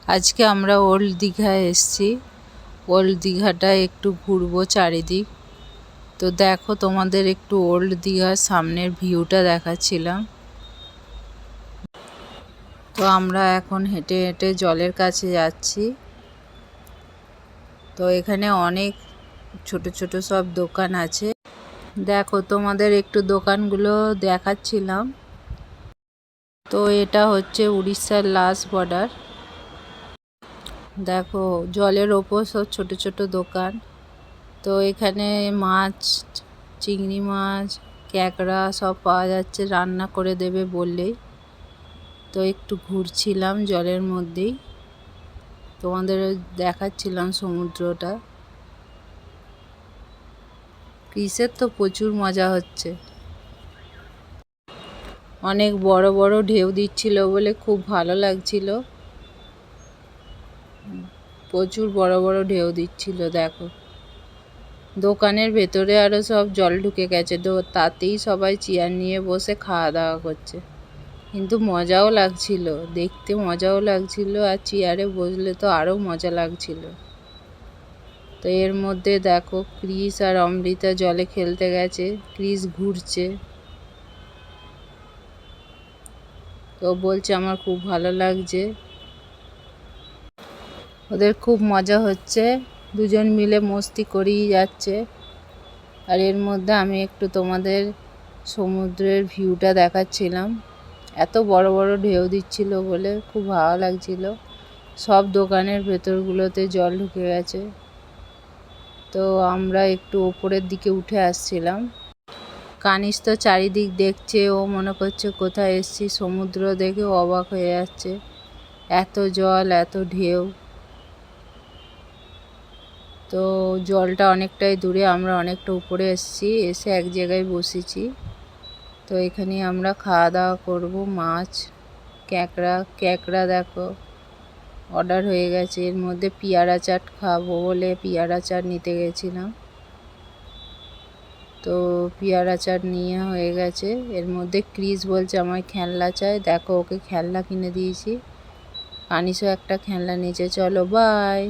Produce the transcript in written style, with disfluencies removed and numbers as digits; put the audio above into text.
আজকে আমরা ওল্ড দীঘায় এসেছি। ওল্ড দীঘাটা একটু ঘুরবো চারিদিক। তো দেখো, তোমাদের একটু ওল্ড দীঘার সামনের ভিউটা দেখাচ্ছিলাম। তো আমরা এখন হেঁটে হেঁটে জলের কাছে যাচ্ছি। তো এখানে অনেক ছোট ছোট সব দোকান আছে। দেখো, তোমাদের একটু দোকানগুলো দেখাচ্ছিলাম। তো এটা হচ্ছে উড়িষ্যার লাস্ট বর্ডার। দেখো, জলের ওপর সব ছোট ছোট দোকান। তো এখানে মাছ, চিংড়ি মাছ, ক্যাকড়া সব পাওয়া যাচ্ছে, রান্না করে দেবে বললেই। তো একটু ঘুরছিলাম জলের মধ্যেই, তোমাদের দেখাচ্ছিলাম সমুদ্রটা। ক্রিসের তো প্রচুর মজা হচ্ছে। অনেক বড় বড় ঢেউ দিচ্ছিল বলে খুব ভালো লাগছিল। প্রচুর বড় বড় ঢেউ দিচ্ছিল। দেখো, দোকানের ভেতরে আরও সব জল ঢুকে গেছে, তো তাতেই সবাই চেয়ার নিয়ে বসে খাওয়া দাওয়া করছে। কিন্তু মজাও লাগছিল, দেখতে মজাও লাগছিল, আর চেয়ারে বসলে তো আরও মজা লাগছিল। তো এর মধ্যে দেখো, ক্রিস আর অমৃতা জলে খেলতে গেছে। ক্রিস ঘুরছে, তো বলছে আমার খুব ভালো লাগছে। ওদের খুব মজা হচ্ছে, দুজন মিলে মস্তি করেই যাচ্ছে। আর এর মধ্যে আমি একটু তোমাদের সমুদ্রের ভিউটা দেখাচ্ছিলাম। এত বড় বড় ঢেউ দিচ্ছিল বলে খুব ভালো লাগছিল। সব দোকানের ভেতরগুলোতে জল ঢুকে গেছে। তো আমরা একটু ওপরের দিকে উঠে আসছিলাম। কানিস তো চারিদিক দেখছে, ও মনে করছে কোথায় এসছি। সমুদ্র দেখে অবাক হয়ে যাচ্ছে, এত জল, এত ঢেউ। তো জলটা অনেকটাই দূরে, আমরা অনেকটা উপরে এসেছি, এসে এক জায়গায় বসেছি। তো এখানে আমরা খাওয়া দাওয়া করব। মাছ, ক্যাকড়া দেখো অর্ডার হয়ে গেছে। এর মধ্যে পেয়ারা চাট খাবো বলে পেয়ারা চাট নিতে গেছিলাম। তো পেয়ারা চাট নিয়ে হয়ে গেছে। এর মধ্যে ক্রিস বলছে আমায় খেলনা চাই। দেখো, ওকে খেলনা কিনে দিয়েছি। কানিসও একটা খেলনা নিয়েছে। চলো, বাই।